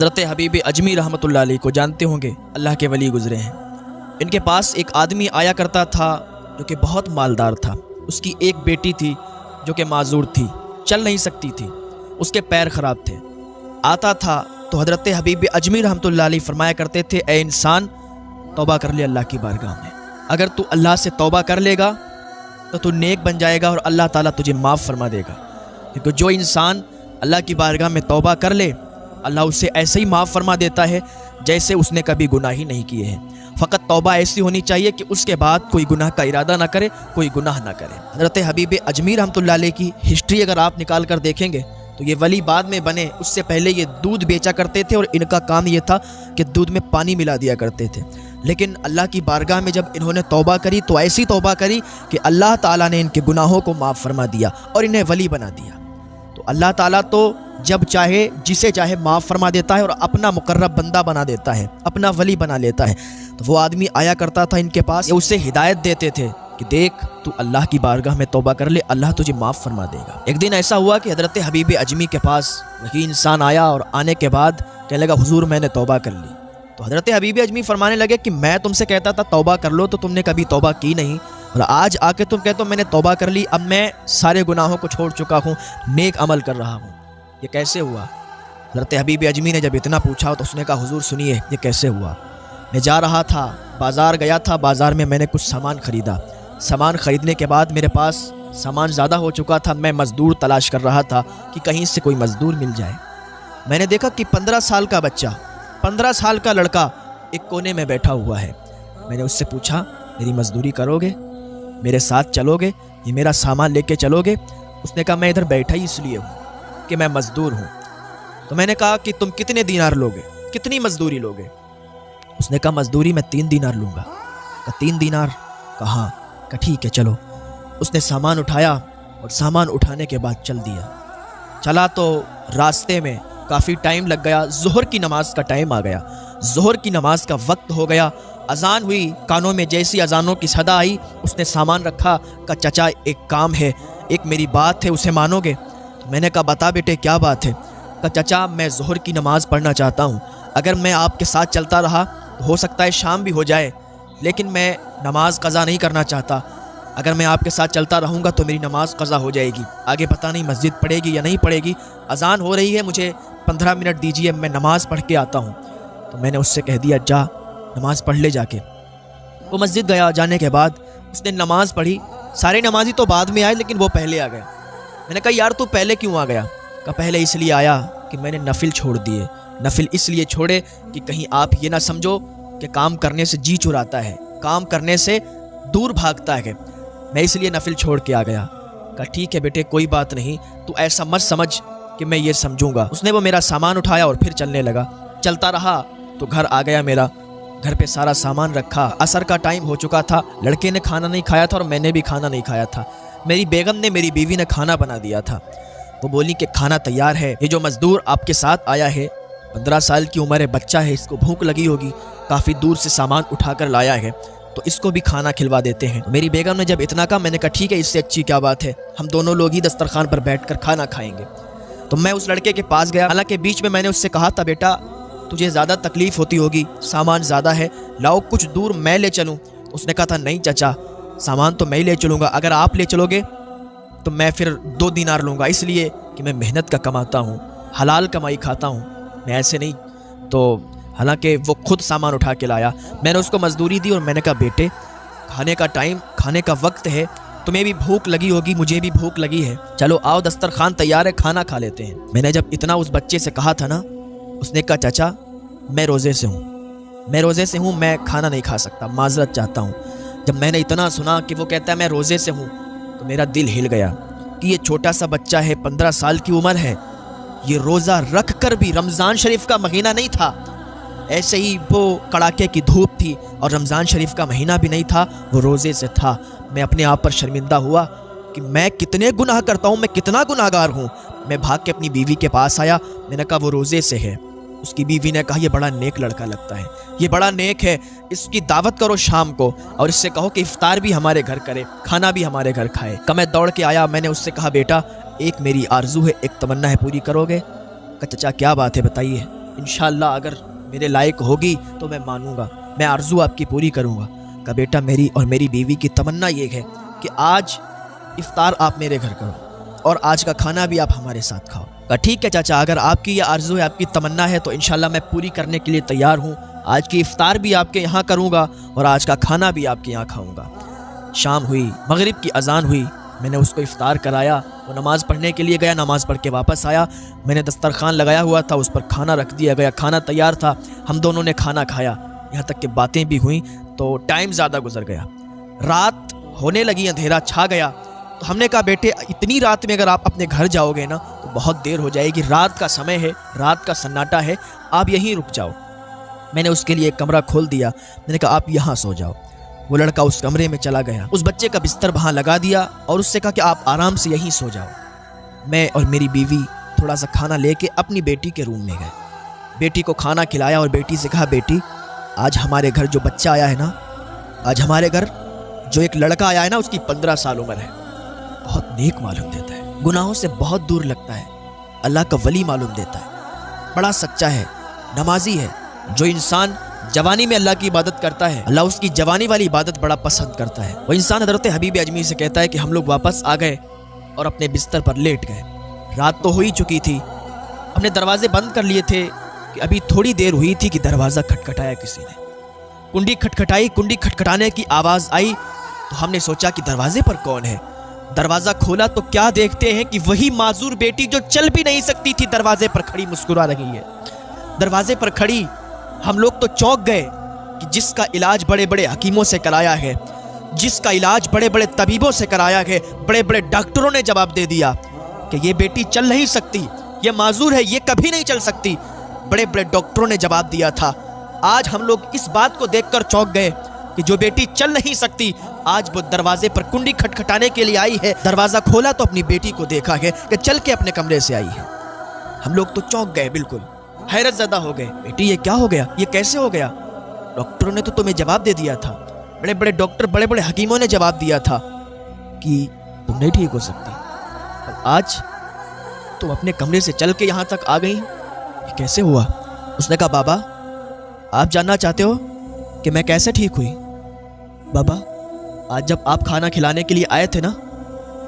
حضرت حبیب اجمی رحمۃ اللہ علیہ کو جانتے ہوں گے، اللہ کے ولی گزرے ہیں۔ ان کے پاس ایک آدمی آیا کرتا تھا جو کہ بہت مالدار تھا۔ اس کی ایک بیٹی تھی جو کہ معذور تھی، چل نہیں سکتی تھی، اس کے پیر خراب تھے۔ آتا تھا تو حضرت حبیب اجمی رحمۃ اللہ علیہ فرمایا کرتے تھے، اے انسان، توبہ کر لے اللہ کی بارگاہ میں۔ اگر تو اللہ سے توبہ کر لے گا تو تو نیک بن جائے گا اور اللہ تعالیٰ تجھے معاف فرما دے گا، کیونکہ جو انسان اللہ کی بارگاہ میں توبہ کر لے، اللہ اسے ایسے ہی معاف فرما دیتا ہے جیسے اس نے کبھی گناہ ہی نہیں کیے ہیں۔ فقط توبہ ایسی ہونی چاہیے کہ اس کے بعد کوئی گناہ کا ارادہ نہ کرے، کوئی گناہ نہ کرے۔ حضرت حبیب اجمی رحمۃ اللہ علیہ کی ہسٹری اگر آپ نکال کر دیکھیں گے تو یہ ولی بعد میں بنے، اس سے پہلے یہ دودھ بیچا کرتے تھے اور ان کا کام یہ تھا کہ دودھ میں پانی ملا دیا کرتے تھے۔ لیکن اللہ کی بارگاہ میں جب انہوں نے توبہ کری تو ایسی توبہ کری کہ اللہ تعالیٰ نے ان کے گناہوں کو معاف فرما دیا اور انہیں ولی بنا دیا۔ تو اللہ تعالیٰ تو جب چاہے جسے چاہے معاف فرما دیتا ہے اور اپنا مقرب بندہ بنا دیتا ہے، اپنا ولی بنا لیتا ہے۔ تو وہ آدمی آیا کرتا تھا ان کے پاس، اسے ہدایت دیتے تھے کہ دیکھ تو اللہ کی بارگاہ میں توبہ کر لے، اللہ تجھے معاف فرما دے گا۔ ایک دن ایسا ہوا کہ حضرت حبیب اجمی کے پاس وہی انسان آیا اور آنے کے بعد کہنے لگا، حضور میں نے توبہ کر لی۔ تو حضرت حبیب اجمی فرمانے لگے کہ میں تم سے کہتا تھا توبہ کر لو تو تم نے کبھی توبہ کی نہیں، اور آج آ کے تم کہتے ہو میں نے توبہ کر لی، اب میں سارے گناہوں کو چھوڑ چکا ہوں، نیک عمل کر رہا ہوں، یہ کیسے ہوا؟ حضرت حبیب اجمی نے جب اتنا پوچھا تو اس نے کہا، حضور سنیے یہ کیسے ہوا۔ میں جا رہا تھا، بازار گیا تھا، بازار میں میں نے کچھ سامان خریدا۔ سامان خریدنے کے بعد میرے پاس سامان زیادہ ہو چکا تھا، میں مزدور تلاش کر رہا تھا کہ کہیں سے کوئی مزدور مل جائے۔ میں نے دیکھا کہ 15 سال کا بچہ، 15 سال کا لڑکا ایک کونے میں بیٹھا ہوا ہے۔ میں نے اس سے پوچھا، میری مزدوری کرو گے؟ میرے ساتھ چلو گے؟ یہ میرا سامان لے کے چلو گے؟ اس نے کہا، میں ادھر بیٹھا ہی اس لیے ہوں کہ میں مزدور ہوں۔ تو میں نے کہا کہ تم کتنے دینار لوگے، کتنی مزدوری لوگے؟ اس نے کہا، مزدوری میں 3 دینار لوں گا۔ کہا 3 دینار؟ کہا ٹھیک ہے چلو۔ اس نے سامان اٹھایا اور سامان اٹھانے کے بعد چل دیا۔ چلا تو راستے میں کافی ٹائم لگ گیا، ظہر کی نماز کا ٹائم آ گیا، ظہر کی نماز کا وقت ہو گیا، اذان ہوئی، کانوں میں جیسی اذانوں کی صدا آئی، اس نے سامان رکھا، کہا چچا ایک کام ہے، ایک میری بات ہے، اسے مانو گے؟ تو میں نے کہا بتا بیٹے کیا بات ہے؟ کہا چچا میں ظہر کی نماز پڑھنا چاہتا ہوں، اگر میں آپ کے ساتھ چلتا رہا تو ہو سکتا ہے شام بھی ہو جائے، لیکن میں نماز قضا نہیں کرنا چاہتا، اگر میں آپ کے ساتھ چلتا رہوں گا تو میری نماز قضا ہو جائے گی، آگے پتہ نہیں مسجد پڑھے گی یا نہیں پڑھے گی، اذان ہو رہی ہے، مجھے 15 منٹ دیجیے، میں نماز پڑھ کے آتا ہوں۔ تو میں نے اس سے کہہ دیا جا نماز پڑھ لے جا کے۔ وہ مسجد گیا، جانے کے بعد اس نے نماز پڑھی، سارے نمازی تو بعد میں آئے لیکن وہ پہلے آ گئے۔ میں نے کہا یار تو پہلے کیوں آ گیا؟ کہا پہلے اس لیے آیا کہ میں نے نفل چھوڑ دیے، نفل اس لیے چھوڑے کہ کہیں آپ یہ نہ سمجھو کہ کام کرنے سے جی چراتا ہے، کام کرنے سے دور بھاگتا ہے، میں اس لیے نفل چھوڑ کے آ گیا۔ کہا ٹھیک ہے بیٹے کوئی بات نہیں، تو ایسا مت سمجھ کہ میں یہ سمجھوں گا۔ اس نے وہ میرا سامان اٹھایا اور پھر چلنے لگا، چلتا رہا تو گھر آ گیا میرا، گھر پہ سارا سامان رکھا، عصر کا ٹائم ہو چکا تھا، لڑکے نے کھانا نہیں کھایا تھا اور میں نے بھی کھانا نہیں کھایا تھا، میری بیگم نے، میری بیوی نے کھانا بنا دیا تھا۔ وہ بولی کہ کھانا تیار ہے، یہ جو مزدور آپ کے ساتھ آیا ہے 15 سال کی عمر ہے، بچہ ہے، اس کو بھوک لگی ہوگی، کافی دور سے سامان اٹھا کر لایا ہے، تو اس کو بھی کھانا کھلوا دیتے ہیں۔ میری بیگم نے جب اتنا کہا میں نے کہا ٹھیک ہے، اس سے اچھی کیا بات ہے، ہم دونوں لوگ ہی دسترخوان پر بیٹھ کر کھانا کھائیں گے۔ تو میں اس لڑکے کے پاس گیا، حالانکہ بیچ میں نے اس سے کہا تھا بیٹا تجھے زیادہ تکلیف ہوتی ہوگی، سامان زیادہ ہے، لاؤ کچھ دور میں لے چلوں۔ اس نے کہا تھا نہیں چچا سامان تو میں ہی لے چلوں گا، اگر آپ لے چلو گے تو میں پھر 2 دینار لوں گا، اس لیے کہ میں محنت کا کماتا ہوں، حلال کمائی کھاتا ہوں، میں ایسے نہیں۔ تو حالانکہ وہ خود سامان اٹھا کے لایا، میں نے اس کو مزدوری دی اور میں نے کہا بیٹے کھانے کا ٹائم، کھانے کا وقت ہے، تمہیں بھی بھوک لگی ہوگی، مجھے بھی بھوک لگی ہے، چلو آؤ دسترخوان تیار ہے، کھانا کھا لیتے ہیں۔ میں نے جب اتنا اس بچے سے کہا تھا نا، اس نے کہا چچا میں روزے سے ہوں، میں روزے سے ہوں، میں کھانا نہیں کھا سکتا، معذرت چاہتا ہوں۔ جب میں نے اتنا سنا کہ وہ کہتا ہے میں روزے سے ہوں تو میرا دل ہل گیا کہ یہ چھوٹا سا بچہ ہے، 15 سال کی عمر ہے، یہ روزہ رکھ کر بھی، رمضان شریف کا مہینہ نہیں تھا، ایسے ہی وہ کڑاکے کی دھوپ تھی اور رمضان شریف کا مہینہ بھی نہیں تھا، وہ روزے سے تھا۔ میں اپنے آپ پر شرمندہ ہوا کہ میں کتنے گناہ کرتا ہوں، میں کتنا گناہ گار ہوں۔ میں بھاگ کے اپنی بیوی کے پاس آیا، میں نے کہا وہ روزے سے ہے۔ اس کی بیوی نے کہا یہ بڑا نیک لڑکا لگتا ہے، یہ بڑا نیک ہے، اس کی دعوت کرو شام کو اور اس سے کہو کہ افطار بھی ہمارے گھر کرے، کھانا بھی ہمارے گھر کھائے۔ میں دوڑ کے آیا، میں نے اس سے کہا بیٹا ایک میری آرزو ہے، ایک تمنا ہے، پوری کرو گے؟ کہا چچا کیا بات ہے بتائیے، انشاءاللہ اگر میرے لائق ہوگی تو میں مانوں گا، میں آرزو آپ کی پوری کروں گا۔ کہا بیٹا میری اور میری بیوی کی تمنا یہ ہے کہ آج افطار آپ میرے گھر کرو اور آج کا کھانا بھی آپ ہمارے ساتھ کھاؤ۔ کہا ٹھیک ہے چاچا، اگر آپ کی یہ آرزو ہے، آپ کی تمنا ہے تو انشاءاللہ میں پوری کرنے کے لیے تیار ہوں۔ آج کی افطار بھی آپ کے یہاں کروں گا اور آج کا کھانا بھی آپ کے یہاں کھاؤں گا۔ شام ہوئی، مغرب کی اذان ہوئی، میں نے اس کو افطار کرایا، وہ نماز پڑھنے کے لیے گیا، نماز پڑھ کے واپس آیا، میں نے دسترخوان لگایا ہوا تھا، اس پر کھانا رکھ دیا گیا، کھانا تیار تھا، ہم دونوں نے کھانا کھایا، یہاں تک کہ باتیں بھی ہوئیں تو ٹائم زیادہ گزر گیا، رات ہونے لگی، اندھیرا چھا گیا۔ تو ہم نے کہا بیٹے اتنی رات میں اگر آپ اپنے گھر جاؤ گے نا تو بہت دیر ہو جائے گی، رات کا سمے ہے، رات کا سناٹا ہے، آپ یہیں رک جاؤ۔ میں نے اس کے لیے ایک کمرہ کھول دیا، میں نے کہا آپ یہاں سو جاؤ۔ وہ لڑکا اس کمرے میں چلا گیا، اس بچے کا بستر وہاں لگا دیا اور اس سے کہا کہ آپ آرام سے یہیں سو جاؤ۔ میں اور میری بیوی تھوڑا سا کھانا لے کے اپنی بیٹی کے روم میں گئے، بیٹی کو کھانا کھلایا اور بیٹی سے کہا بیٹی آج ہمارے گھر جو بچہ آیا ہے نا، آج ہمارے گھر جو ایک لڑکا آیا ہے نا، اس کی 15 سال عمر ہے، بہت نیک معلوم دیتا ہے، گناہوں سے بہت دور لگتا ہے، اللہ کا ولی معلوم دیتا ہے، بڑا سچا ہے، نمازی ہے۔ جو انسان جوانی میں اللہ کی عبادت کرتا ہے، اللہ اس کی جوانی والی عبادت بڑا پسند کرتا ہے۔ وہ انسان حضرت حبیب اجمی سے کہتا ہے کہ ہم لوگ واپس آ گئے اور اپنے بستر پر لیٹ گئے، رات تو ہو ہی چکی تھی، ہم نے دروازے بند کر لیے تھے کہ ابھی تھوڑی دیر ہوئی تھی کہ دروازہ کھٹکھٹایا کسی نے، کنڈی کھٹکھٹائی، کنڈی کھٹکھٹانے کی آواز آئی تو ہم نے سوچا کہ دروازے پر کون ہے، دروازہ کھولا تو کیا دیکھتے ہیں کہ وہی معذور بیٹی جو چل بھی نہیں سکتی تھی دروازے پر کھڑی مسکرا رہی ہے، دروازے پر کھڑی۔ ہم لوگ تو چونک گئے کہ جس کا علاج بڑے بڑے حکیموں سے کرایا ہے، جس کا علاج بڑے بڑے طبیبوں سے کرایا ہے، بڑے بڑے ڈاکٹروں نے جواب دے دیا کہ یہ بیٹی چل نہیں سکتی، یہ معذور ہے، یہ کبھی نہیں چل سکتی، بڑے بڑے ڈاکٹروں نے جواب دیا تھا۔ آج ہم لوگ اس بات کو دیکھ کر چونک گئے کہ جو بیٹی چل نہیں سکتی آج وہ دروازے پر کنڈی کھٹکھٹانے کے لیے آئی ہے، دروازہ کھولا تو اپنی بیٹی کو دیکھا ہے کہ چل کے اپنے کمرے سے آئی ہے۔ ہم لوگ تو چونک گئے، بالکل حیرت زدہ ہو گئے، بیٹی یہ کیا ہو گیا، یہ کیسے ہو گیا؟ ڈاکٹروں نے تو تمہیں جواب دے دیا تھا، بڑے بڑے ڈاکٹر، بڑے بڑے حکیموں نے جواب دیا تھا کہ تم نہیں ٹھیک ہو سکتی، اور آج تم اپنے کمرے سے چل کے یہاں تک آ گئی، یہ کیسے ہوا؟ اس نے کہا بابا آپ جاننا چاہتے ہو کہ میں کیسے ٹھیک ہوئی؟ بابا آج جب آپ کھانا کھلانے کے لیے آئے تھے نا،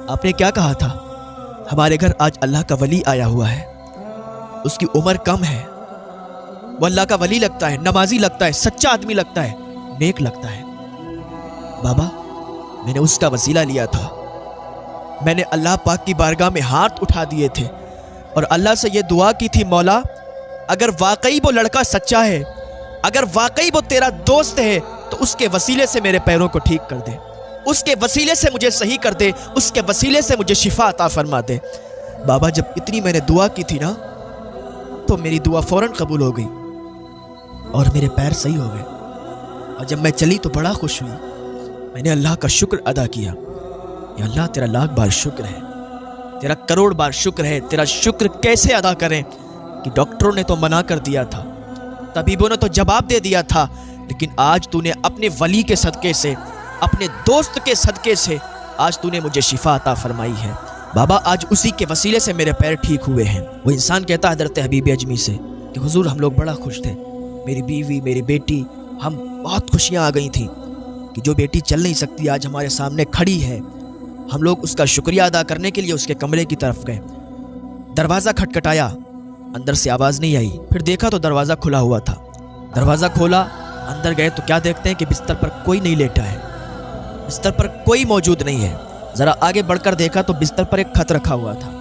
آپ نے کیا کہا تھا؟ ہمارے گھر آج اللہ کا ولی آیا ہوا ہے، اس کی عمر کم ہے، وہ اللہ کا ولی لگتا ہے، نمازی لگتا ہے، سچا آدمی لگتا ہے، نیک لگتا ہے۔ بابا میں نے اس کا وسیلہ لیا تھا، میں نے اللہ پاک کی بارگاہ میں ہاتھ اٹھا دیے تھے اور اللہ سے یہ دعا کی تھی، مولا اگر واقعی وہ لڑکا سچا ہے، اگر واقعی وہ تیرا دوست ہے تو اس کے وسیلے سے میرے پیروں کو ٹھیک کر دے، اس کے وسیلے سے مجھے صحیح کر دے، اس کے وسیلے سے مجھے شفا عطا فرما دے۔ بابا جب اتنی میں نے دعا کی تھی نا تو میری دعا فوراً قبول ہو گئی اور میرے پیر صحیح ہو گئے، اور جب میں چلی تو بڑا خوش ہوئی، میں نے اللہ کا شکر ادا کیا، یا اللہ تیرا لاکھ بار شکر ہے، تیرا کروڑ بار شکر ہے، تیرا شکر کیسے ادا کریں کہ ڈاکٹروں نے تو منع کر دیا تھا، طبیبوں نے تو جواب دے دیا تھا، لیکن آج تو نے اپنے ولی کے صدقے سے، اپنے دوست کے صدقے سے آج تو نے مجھے شفا عطا فرمائی ہے۔ بابا آج اسی کے وسیلے سے میرے پیر ٹھیک ہوئے ہیں۔ وہ انسان کہتا ہے حضرت حبیب اجمی سے کہ حضور ہم لوگ بڑا خوش تھے، میری بیوی، میری بیٹی، ہم بہت خوشیاں آ گئی تھیں کہ جو بیٹی چل نہیں سکتی آج ہمارے سامنے کھڑی ہے۔ ہم لوگ اس کا شکریہ ادا کرنے کے لیے اس کے کمرے کی طرف گئے، دروازہ کھٹکھٹایا، اندر سے آواز نہیں آئی، پھر دیکھا تو دروازہ کھلا ہوا تھا، دروازہ کھولا، اندر گئے تو کیا دیکھتے ہیں کہ بستر پر کوئی نہیں لیٹا ہے، بستر پر کوئی موجود نہیں ہے۔ ذرا آگے بڑھ کر دیکھا تو بستر پر ایک خط رکھا ہوا تھا۔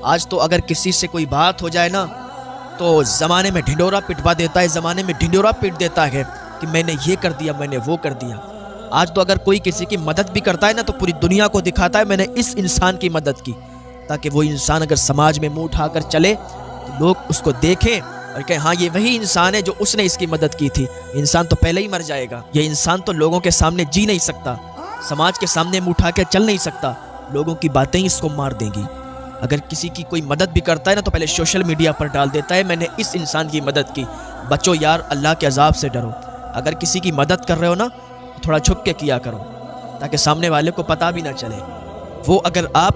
آج تو اگر کسی سے کوئی بات ہو جائے نا تو زمانے میں ڈھنڈورا پٹوا دیتا ہے، زمانے میں ڈھنڈورا پیٹ دیتا ہے کہ میں نے یہ کر دیا، میں نے وہ کر دیا۔ آج تو اگر کوئی کسی کی مدد بھی کرتا ہے نا تو پوری دنیا کو دکھاتا ہے میں نے اس انسان کی مدد کی، تاکہ وہ انسان اگر سماج میں منہ اٹھا کر چلے تو لوگ اس کو دیکھیں اور کہیں ہاں یہ وہی انسان ہے جو اس نے اس کی مدد کی تھی۔ انسان تو پہلے ہی مر جائے گا، یہ انسان تو لوگوں کے سامنے جی نہیں سکتا، سماج کے سامنے منہ اٹھا کے چل نہیں سکتا، لوگوں کی باتیں ہی اس کو مار دیں گی۔ اگر کسی کی کوئی مدد بھی کرتا ہے نا تو پہلے سوشل میڈیا پر ڈال دیتا ہے میں نے اس انسان کی مدد کی۔ بچو یار اللہ کے عذاب سے ڈرو، اگر کسی کی مدد کر رہے ہو نا تو تھوڑا چھپ کے کیا کرو تاکہ سامنے والے کو پتہ بھی نہ چلے۔ وہ اگر آپ